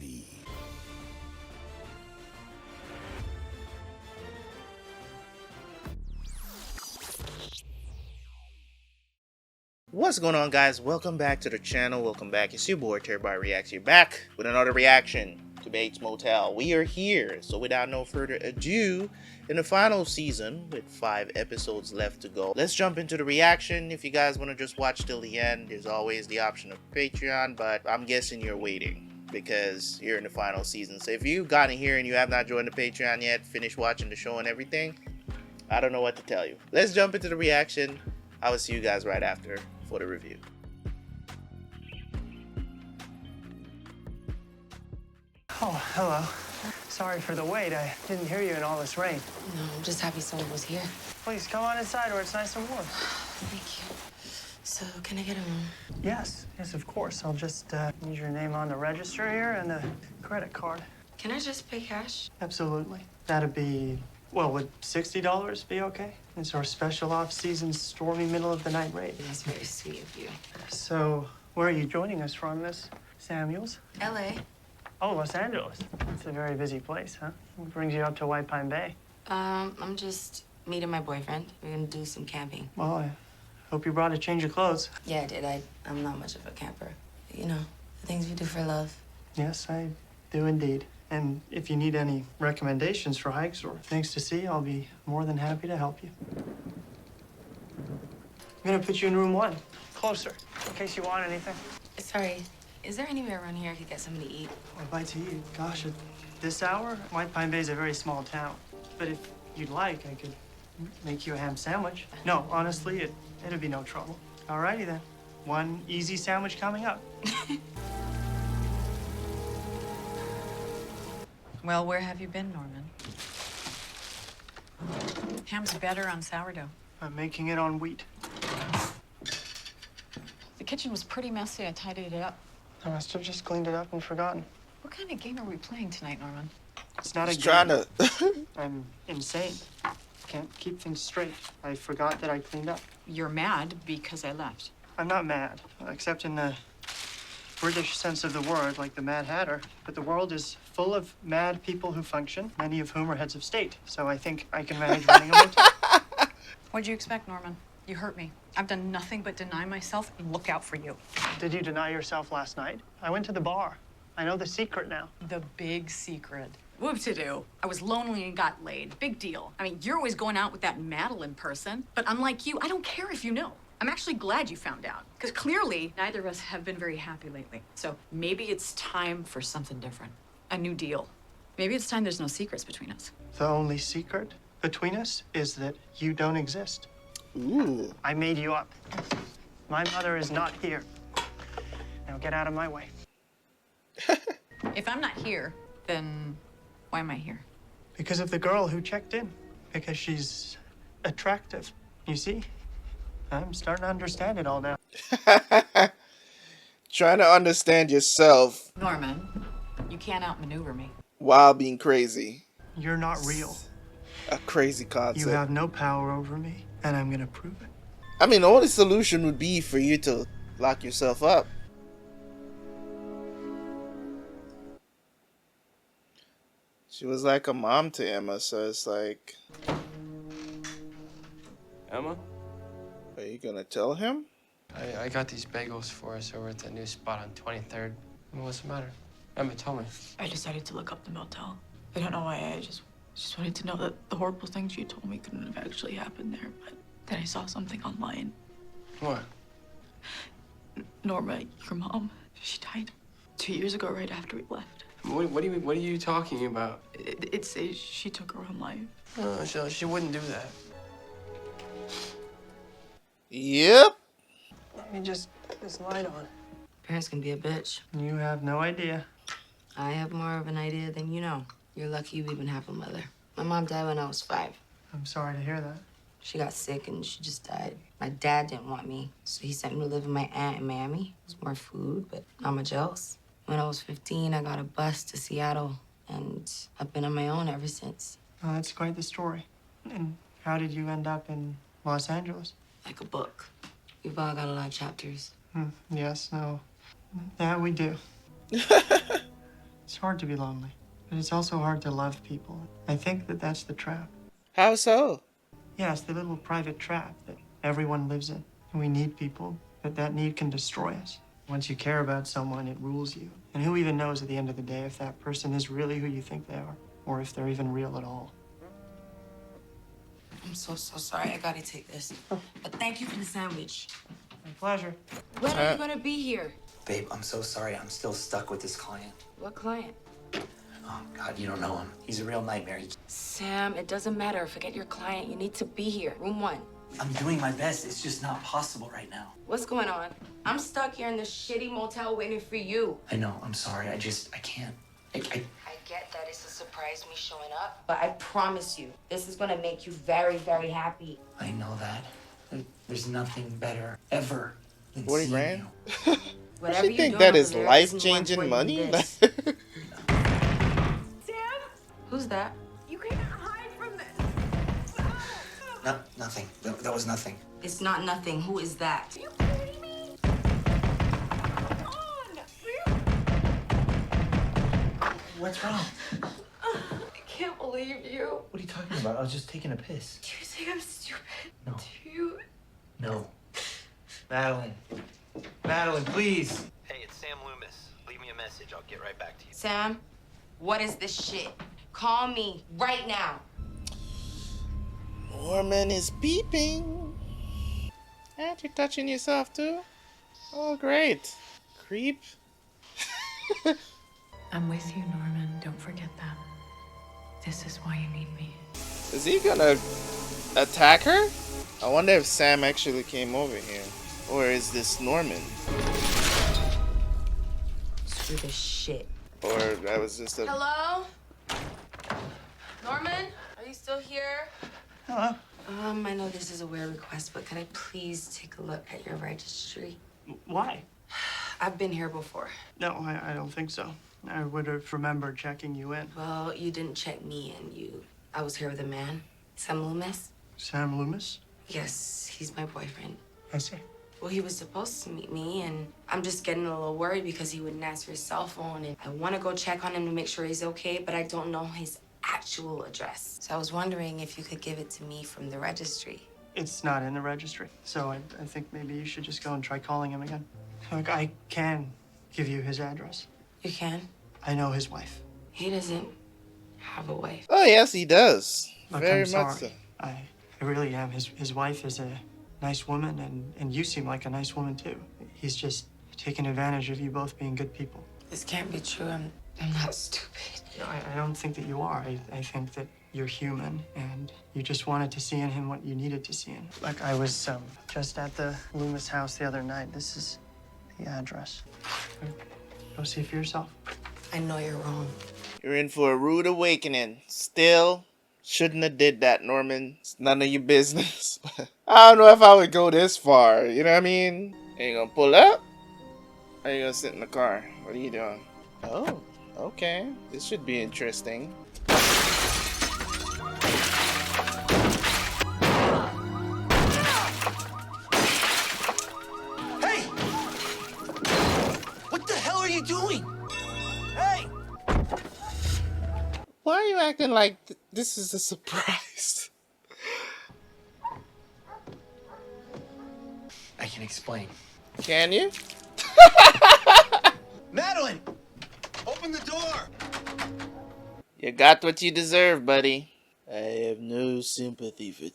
ready. What's going on, guys? Welcome back to the channel. Welcome back. It's your boy Terabyt Reacts here, back with another reaction to BATES Motel. We are here, so without no further ado, in the final season with 5 episodes left to go, let's jump into the reaction. If you guys want to just watch till the end, there's always the option of Patreon, but I'm guessing you're waiting because you're in the final season. So if you've gotten here and you have not joined the Patreon yet, finished watching the show and everything, I don't know what to tell you. Let's jump into the reaction. I will see you guys right after for the review. Oh, hello. Sorry for the wait. I didn't hear you in all this rain. No, I'm just happy someone was here. Please come on inside where it's nice and warm. Thank you. So, can I get a room? Yes, of course. I'll just need your name on the register here and a credit card. Can I just pay cash? Absolutely. That'd be, well, would $60 be okay? It's our special off-season stormy middle of the night rate. That's very sweet of you. So, where are you joining us from, Miss Samuels? LA. Oh, Los Angeles. It's a very busy place, huh? What brings you up to White Pine Bay? I'm just meeting my boyfriend. We're gonna do some camping. Well, I hope you brought a change of clothes. Yeah, I did. I'm not much of a camper. You know, the things we do for love. Yes, I do indeed. And if you need any recommendations for hikes or things to see, I'll be more than happy to help you. I'm gonna put you in room 1, closer, in case you want anything. Sorry, is there anywhere around here I could get something to eat? A bite to eat? Gosh, at this hour, White Pine Bay is a very small town. But if you'd like, I could make you a ham sandwich. No, honestly, it'd be no trouble. Alrighty then. One easy sandwich coming up. Well, where have you been, Norman? Ham's better on sourdough. I'm making it on wheat. The kitchen was pretty messy. I tidied it up. I must have just cleaned it up and forgotten. What kind of game are we playing tonight, Norman? It's not a He's game. trying to. I'm insane. Can't keep things straight. I forgot that I cleaned up. You're mad because I left. I'm not mad, except in the British sense of the word, like the Mad Hatter. But the world is full of mad people who function, many of whom are heads of state. So I think I can manage running a motel. What'd you expect, Norman? You hurt me. I've done nothing but deny myself and look out for you. Did you deny yourself last night? I went to the bar. I know the secret now. The big secret. Whoop-to-do. I was lonely and got laid. Big deal. I mean, you're always going out with that Madeleine person. But unlike you, I don't care if you know. I'm actually glad you found out. Because clearly, neither of us have been very happy lately. So maybe it's time for something different. A new deal. Maybe it's time there's no secrets between us. The only secret between us is that you don't exist. Ooh. I made you up. My mother is not here. Now get out of my way. If I'm not here, then why am I here? Because of the girl who checked in. Because she's attractive. You see? I'm starting to understand it all now. Trying to understand yourself Norman, you can't outmaneuver me. while being crazy. You're not real. A crazy concept. You have no power over me, and I'm gonna prove it. I mean, the only solution would be for you to lock yourself up. She was like a mom to Emma, so it's like, Emma? are you gonna tell him? I got these bagels for us over at the new spot on 23rd. What's the matter? Emma, tell me. I decided to look up the motel. I don't know why. I just wanted to know that the horrible things you told me couldn't have actually happened there. But then I saw something online. What? Norma, your mom, she died 2 years ago, right after we left. What are you talking about? It says she took her own life. No, she wouldn't do that. Yep. Let me just put this light on. Parents can be a bitch. You have no idea. I have more of an idea than you know. You're lucky you even have a mother. My mom died when I was 5. I'm sorry to hear that. She got sick and she just died. My dad didn't want me, so he sent me to live with my aunt in Miami. It was more food, but not much else. When I was 15, I got a bus to Seattle, and I've been on my own ever since. Oh, that's quite the story. And how did you end up in Los Angeles? Like a book. We've all got a lot of chapters. Yes, no. Yeah, we do. It's hard to be lonely, but it's also hard to love people. I think that that's the trap. How so? Yeah, it's the little private trap that everyone lives in. And we need people, but that need can destroy us. Once you care about someone, it rules you. And who even knows at the end of the day if that person is really who you think they are, or if they're even real at all. I'm so sorry. I gotta take this. But thank you for the sandwich. My pleasure. When are you gonna be here? Babe, I'm so sorry. I'm still stuck with this client. What client? Oh, God, you don't know him. He's a real nightmare. Sam, it doesn't matter. Forget your client. You need to be here. Room 1. I'm doing my best. It's just not possible right now. What's going on? I'm stuck here in this shitty motel waiting for you. I know. I'm sorry. I can't. I get that it's a surprise me showing up, but I promise you, this is gonna make you very, very happy. I know that. There's nothing better ever than 40 seeing grand? you. Whatever You you think do that over is there life-changing isn't more money? important than this. Sam, Who's that? you can't hide from this. No, nothing. That was nothing. It's not nothing. Who is that? Are you kidding me? Come on. What's wrong? I can't believe you. What are you talking about? I was just taking a piss. Do you think I'm stupid? No. Do you? No. Madeleine. Madeleine, please. Hey, it's Sam Lumis. Leave me a message. I'll get right back to you. Sam, what is this shit? Call me right now. Norman is beeping. And you're touching yourself too? Oh, great. Creep. I'm with you, Norman. Don't forget that. This is why you need me. Is he gonna attack her? I wonder if Sam actually came over here. Or is this Norman? Screw this shit. Or that was just a... Hello? Norman? Are you still here? Hello. I know this is a weird request, but could I please take a look at your registry? Why? I've been here before. No, I don't think so. I would have remembered checking you in. Well, you didn't check me in. I was here with a man. Sam Lumis? Sam Lumis? Yes, he's my boyfriend. I see. Well, he was supposed to meet me, and I'm just getting a little worried because he wouldn't answer his cell phone, and I want to go check on him to make sure he's okay, but I don't know his actual address. So I was wondering if you could give it to me from the registry. It's not in the registry, so I think maybe you should just go and try calling him again. Look, I can give you his address. You can? I know his wife. He doesn't have a wife. Oh, yes, he does. Look, Very I'm much sorry. so. I really am. His wife is a nice woman, and you seem like a nice woman, too. He's just taking advantage of you both being good people. This can't be true. I'm not stupid. No, I don't think that you are. I think that you're human, and you just wanted to see in him what you needed to see in him. Like, I was just at the Lumis house the other night. This is the address. Go see for yourself. I know you're wrong. You're in for a rude awakening. Still, shouldn't have did that, Norman. It's none of your business. I don't know if I would go this far. You know what I mean? Are you gonna pull up? Or are you gonna sit in the car? What are you doing? Oh, okay. This should be interesting. Hey! What the hell are you doing? Hey! Why are you acting like this is a surprise? I can explain. Can you? Madeleine! Open the door! You got what you deserve, buddy. I have no sympathy for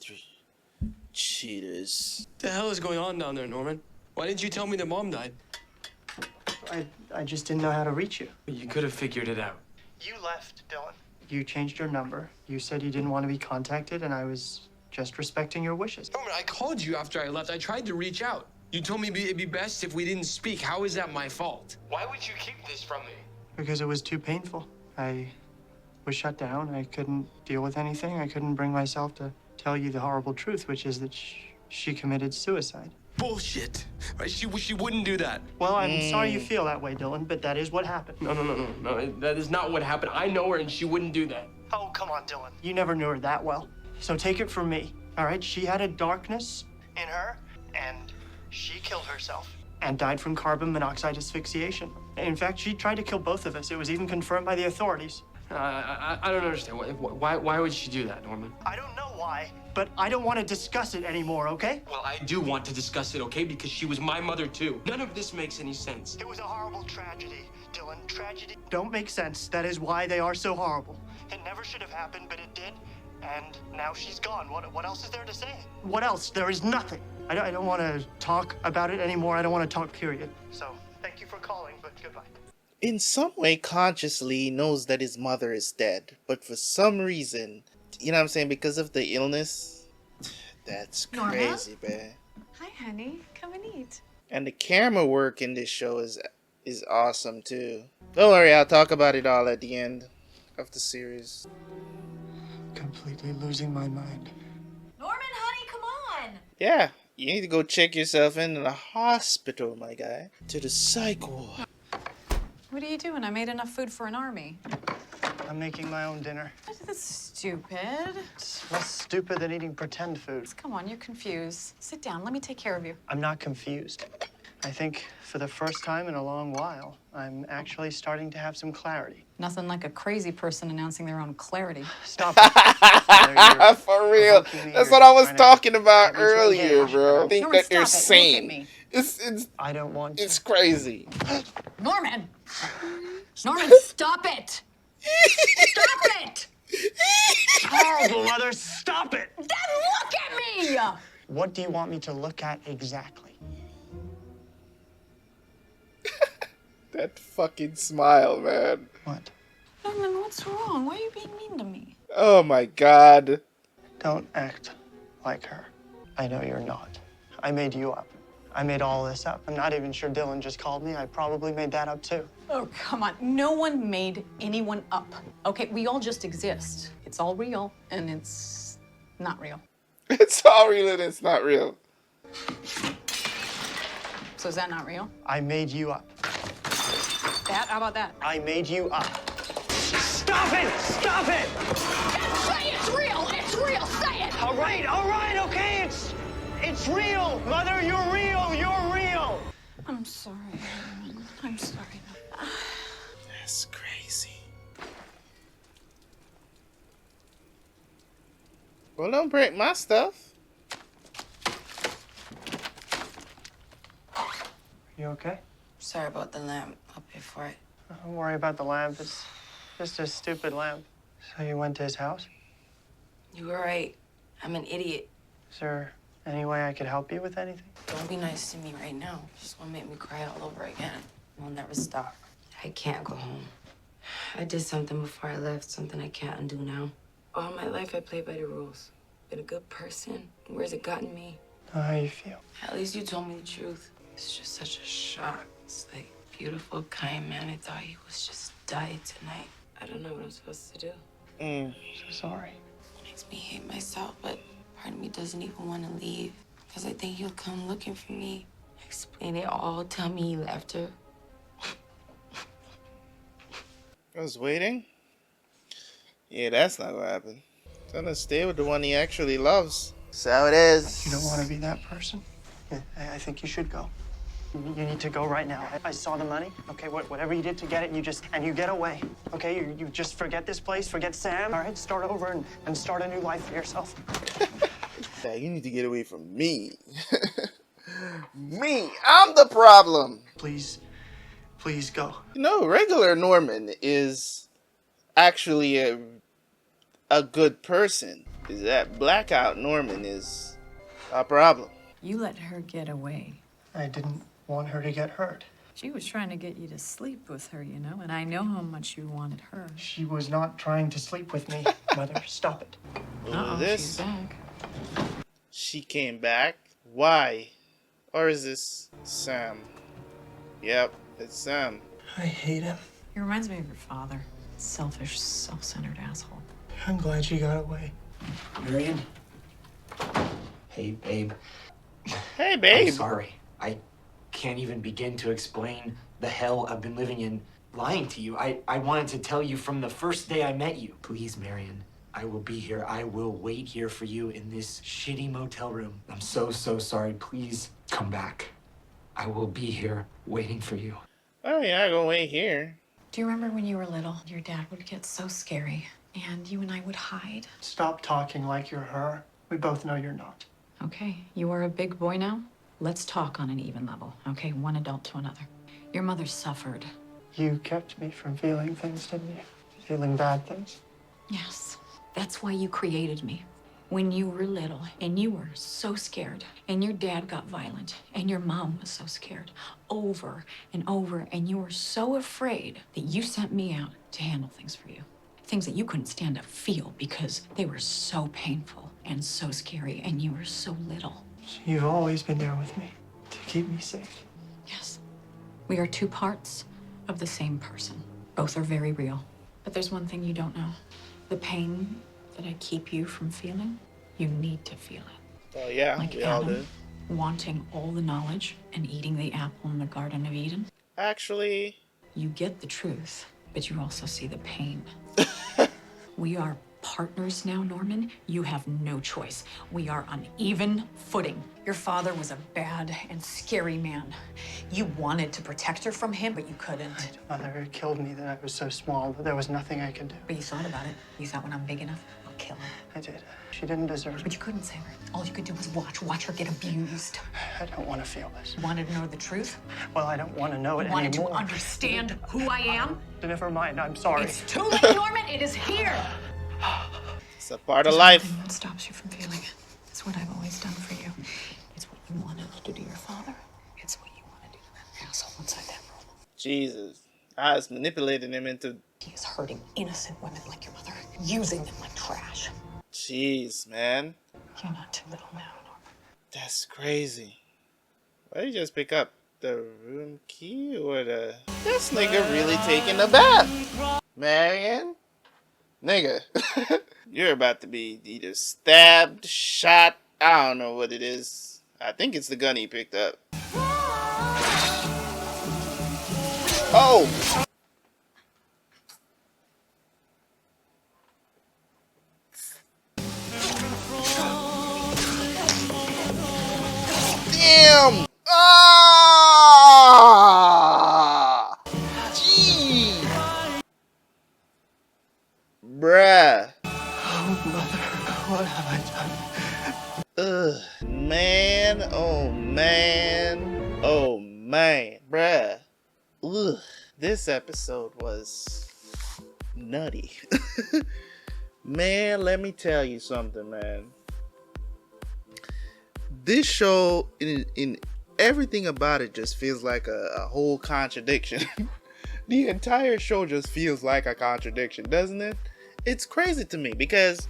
cheaters. What the hell is going on down there, Norman? Why didn't you tell me that Mom died? I just didn't know how to reach you. You could have figured it out. You left, Dylan. You changed your number. You said you didn't want to be contacted, and I was just respecting your wishes. Norman, I called you after I left. I tried to reach out. You told me it'd be best if we didn't speak. How is that my fault? Why would you keep this from me? Because it was too painful. I was shut down. I couldn't deal with anything. I couldn't bring myself to tell you the horrible truth, which is that she committed suicide. Bullshit. Right? She wouldn't do that. Well, I'm sorry you feel that way, Dylan, but that is what happened. No. That is not what happened. I know her and she wouldn't do that. Oh, come on, Dylan. You never knew her that well. So take it from me, all right? She had a darkness in her, and she killed herself. and died from carbon monoxide asphyxiation. In fact, she tried to kill both of us. It was even confirmed by the authorities. I don't understand. Why would she do that, Norman? I don't know why, but I don't want to discuss it anymore, okay? Well, I do want to discuss it, okay? Because she was my mother, too. None of this makes any sense. It was a horrible tragedy, Dylan. Tragedy don't make sense. That is why they are so horrible. It never should have happened, but it did. And now she's gone. What else is there to say? What else? There is nothing. I don't want to talk about it anymore. I don't want to talk, period. So, thank you for calling, but goodbye. In some way, consciously, he knows that his mother is dead. But for some reason, you know what I'm saying? Because of the illness, that's Norma? crazy, man. Hi, honey. Come and eat. And the camera work in this show is awesome, too. Don't worry, I'll talk about it all at the end of the series. Completely losing my mind. Norman, honey, come on. Yeah, you need to go check yourself in the hospital, my guy. To the psych ward. What are you doing? I made enough food for an army. I'm making my own dinner. That's stupid. It's less stupid than eating pretend food. Come on, you're confused. Sit down. Let me take care of you. I'm not confused. I think for the first time in a long while, I'm actually starting to have some clarity. Nothing like a crazy person announcing their own clarity. Stop it. For real. That's what I was talking about earlier, bro. I think Norman, that they're stop it. Look at sane. me. It's I don't want to. it's crazy. Norman! Norman, stop it! Stop it! Horrible, Mother, stop it! Then look at me! What do you want me to look at exactly? That fucking smile, man. What? Norman, what's wrong? Why are you being mean to me? Oh my god. Don't act like her. I know you're not. I made you up. I made all this up. I'm not even sure Dylan just called me. I probably made that up too. Oh, come on. No one made anyone up. Okay, we all just exist. It's all real, and it's not real. It's all real and it's not real. So is that not real? I made you up. That? How about that? I made you up. Stop it! Stop it! Say it's real! It's real! Say it! All right, okay, it's real! Mother, you're real! You're real! I'm sorry, Norman. I'm sorry. That's crazy. Well, don't break my stuff. You okay? Sorry about the lamp. I'll pay for it. Don't worry about the lamp. It's just a stupid lamp. So you went to his house? You were right. I'm an idiot. Is there any way I could help you with anything? Don't be nice to me right now. Just want to make me cry all over again. I'll never stop. I can't go home. I did something before I left, something I can't undo now. All my life I played by the rules. Been a good person. Where's it gotten me? How you feel? At least you told me the truth. It's just such a shock. It's like, beautiful, kind man. I thought he was just died tonight. I don't know what I'm supposed to do. So sorry. It makes me hate myself, but part of me doesn't even want to leave. Because I think he'll come looking for me. Explain it all. Tell me he left her. I was waiting. Yeah, that's not gonna happen. He's gonna stay with the one he actually loves. That's how it is. You don't want to be that person? Yeah, I think you should go. You need to go right now. I saw the money. Okay, whatever you did to get it, you get away. Okay, you just forget this place, forget Sam. All right, start over and start a new life for yourself. Yeah, you need to get away from me. Me, I'm the problem. Please go. You know, regular Norman is actually a good person. Is that blackout Norman is a problem. You let her get away. I didn't want her to get hurt. She was trying to get you to sleep with her, you know, and I know how much you wanted her. She was not trying to sleep with me. Mother, stop it. Uh-oh, She's back. She came back. Why? Or is this Sam? Yep, it's Sam. I hate him. He reminds me of your father. Selfish, self-centered asshole. I'm glad she got away. Marion? Hey, babe. Hey, babe. I'm sorry. I can't even begin to explain the hell I've been living in lying to you. I wanted to tell you from the first day I met you. Please, Marion, I will be here. I will wait here for you in this shitty motel room. I'm so sorry. Please come back. I will be here waiting for you. Oh yeah, I go wait here. Do you remember when you were little? Your dad would get so scary, and you and I would hide. Stop talking like you're her. We both know you're not. Okay, you are a big boy now. Let's talk on an even level, okay? One adult to another. Your mother suffered. You kept me from feeling things, didn't you? Feeling bad things. Yes, that's why you created me. When you were little and you were so scared and your dad got violent and your mom was so scared over and over and you were so afraid that you sent me out to handle things for you. Things that you couldn't stand to feel because they were so painful and so scary and you were so little. So you've always been there with me to keep me safe. Yes. We are two parts of the same person. Both are very real. But there's one thing you don't know. The pain that I keep you from feeling, you need to feel it. Oh yeah, Like we all Adam, do. wanting all the knowledge and eating the apple in the Garden of Eden. Actually, You get the truth, but you also see the pain. We are partners now, Norman. You have no choice. We are on even footing. Your father was a bad and scary man. You wanted to protect her from him, but you couldn't. Mother, it killed me that I was so small that there was nothing I could do. But you thought about it. You thought when I'm big enough, I'll kill her. I did. She didn't deserve But it. you couldn't save her. All you could do was watch her get abused. I don't want to feel this. You wanted to know the truth? Well, I don't want to know it You wanted anymore. to understand who I am? Never mind, I'm sorry. It's too late, Norman. It is here. it's a part of There's life. nothing that stops you from feeling it. It's what I've always done for you. It's what you wanted to do to your father. It's what you want to do to that asshole inside that room. Jesus, I was manipulating him into. He is hurting innocent women like your mother, using them like trash. Jeez, man, You're not too little now, Norman. that's crazy. Why did you just pick up the room key or the? This nigga really taking a bath, Marion. Nigga, you're about to be either stabbed, shot. I don't know what it is. I think it's the gun he picked up. Oh! Damn! Ah! Gee! Bruh. Oh, Mother, what have I done? Ugh. Man, oh man. Oh man. Bruh. Ugh. This episode was nutty. Man, let me tell you something, man. This show, in everything about it, just feels like a whole contradiction. The entire show just feels like a contradiction, doesn't it? It's crazy to me because,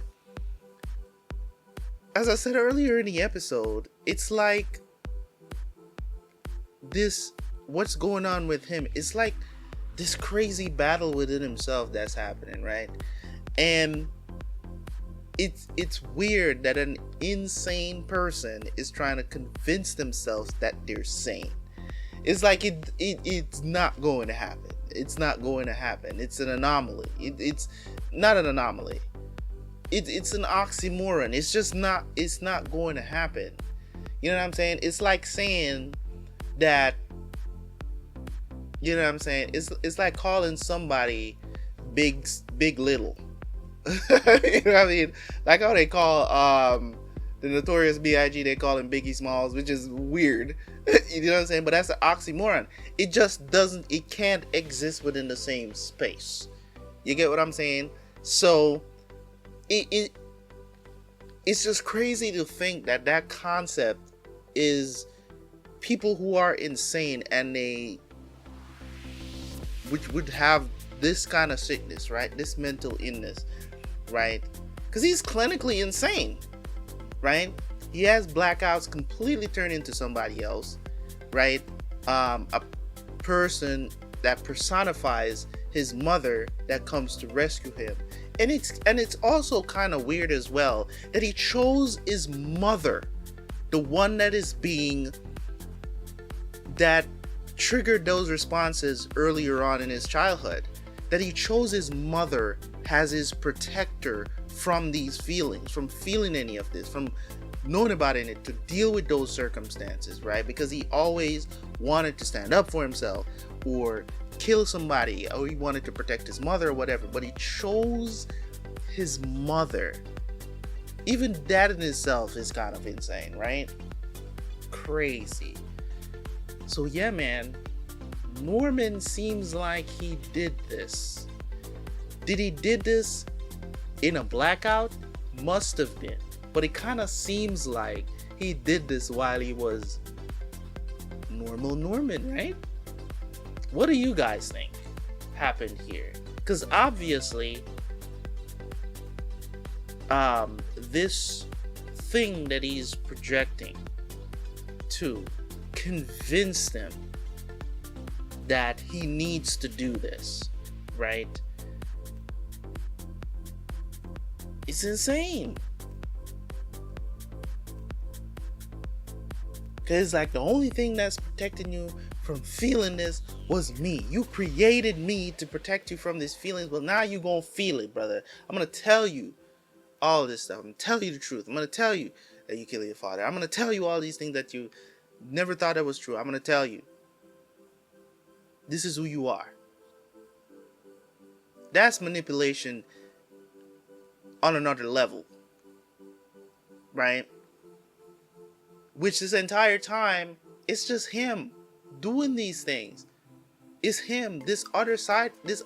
as I said earlier in the episode, it's like this, what's going on with him, it's like this crazy battle within himself that's happening, right? And it's weird that an insane person is trying to convince themselves that they're sane. It's like it's not going to happen. It's not going to happen. It's an anomaly. It's not an anomaly. It's an oxymoron. It's just not. It's not going to happen. You know what I'm saying? It's like saying that. You know what I'm saying? It's like calling somebody big little. You know what I mean? Like how they call the Notorious B.I.G. they call him Biggie Smalls, which is weird. You know what I'm saying? But that's an oxymoron. It just doesn't. It can't exist within the same space. You get what I'm saying? So it's just crazy to think that concept is people who are insane and they which would have this kind of sickness, right? This mental illness, right? Because he's clinically insane, right? He has blackouts, completely turned into somebody else, right? A person that personifies his mother that comes to rescue him. And it's also kind of weird as well that he chose his mother, the one that is being, that triggered those responses earlier on in his childhood, that he chose his mother as his protector from these feelings, from feeling any of this, from known about it and to deal with those circumstances, right? Because he always wanted to stand up for himself or kill somebody, or he wanted to protect his mother or whatever, but he chose his mother. Even that in itself is kind of insane, right? Crazy. So yeah, man, Norman seems like he did this. Did he did this in a blackout? Must have been. But it kind of seems like he did this while he was normal Norman, right? What do you guys think happened here? Because obviously, this thing that he's projecting to convince them that he needs to do this, right? It's insane. Because like the only thing that's protecting you from feeling this was me. You created me to protect you from these feelings, but now you gonna feel it, brother. I'm gonna tell you all this stuff. I'm gonna tell you the truth. I'm gonna tell you that you killed your father. I'm gonna tell you all these things that you never thought that was true. I'm gonna tell you. This is who you are. That's manipulation on another level, right? Which this entire time, it's just him doing these things. It's him, this other side, this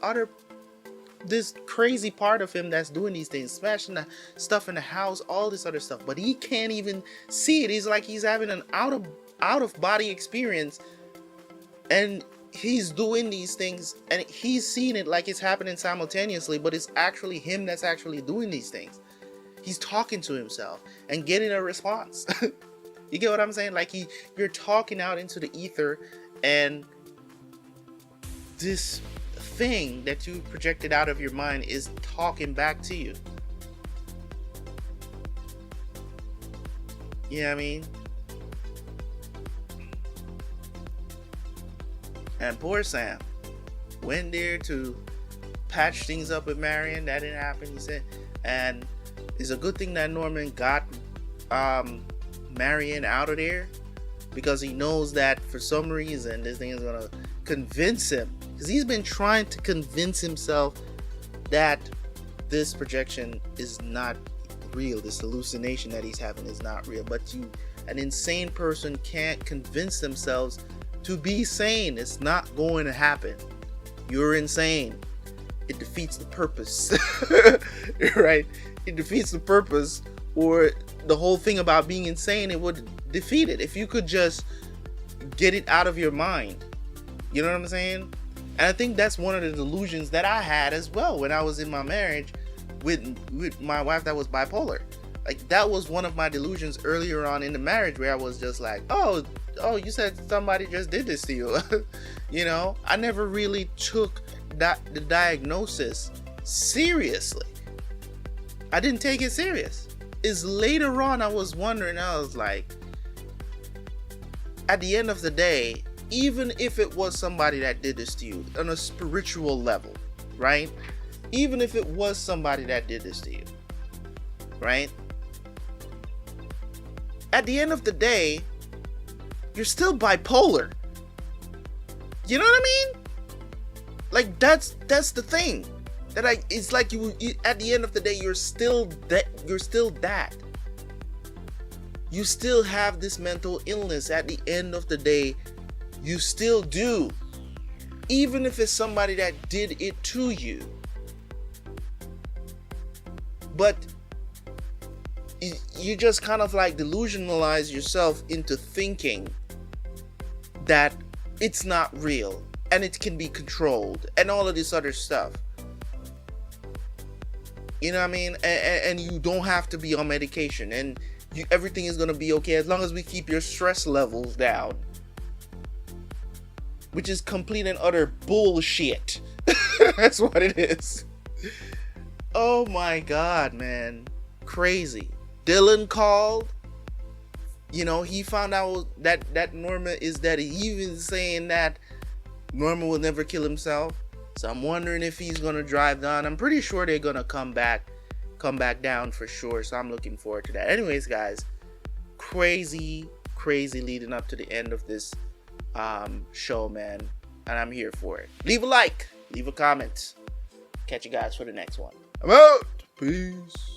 crazy part of him that's doing these things, smashing the stuff in the house, all this other stuff. But he can't even see it. He's like he's having an out of body experience, and he's doing these things, and he's seeing it like it's happening simultaneously, but it's actually him that's actually doing these things. He's talking to himself and getting a response. You get what I'm saying? Like you're talking out into the ether, and this thing that you projected out of your mind is talking back to you. You know what I mean? And poor Sam went there to patch things up with Marion. That didn't happen, he said. And it's a good thing that Norman got Marion out of there, because he knows that for some reason this thing is gonna convince him, because he's been trying to convince himself that this projection is not real, this hallucination that he's having is not real. But an insane person can't convince themselves to be sane. It's not going to happen. You're insane. It defeats the purpose. Right? It defeats the purpose, or the whole thing about being insane. It would defeat it if you could just get it out of your mind. You know what I'm saying? And I think that's one of the delusions that I had as well when I was in my marriage with my wife that was bipolar. Like that was one of my delusions earlier on in the marriage, where I was just like, oh, you said somebody just did this to you. You know, I never really took the diagnosis seriously. I didn't take it serious. It's later on I was wondering, I was like, at the end of the day, even if it was somebody that did this to you on a spiritual level, right? Even if it was somebody that did this to you, right? At the end of the day, you're still bipolar. You know what I mean? Like that's the thing. It's like you at the end of the day, you're still that. You still have this mental illness. At the end of the day, you still do. Even if it's somebody that did it to you. But you just kind of like delusionalize yourself into thinking that it's not real and it can be controlled and all of this other stuff. You know what I mean? And you don't have to be on medication, and everything is going to be okay as long as we keep your stress levels down. Which is complete and utter bullshit. That's what it is. Oh my God, man. Crazy. Dylan called. You know, he found out that Norma is dead. He even saying that Norma will never kill himself. So I'm wondering if he's gonna drive down. I'm pretty sure they're gonna come back down for sure. So I'm looking forward to that. Anyways, guys, crazy leading up to the end of this show, man, and I'm here for it. Leave a like, leave a comment. Catch you guys for the next one. I'm out. Peace.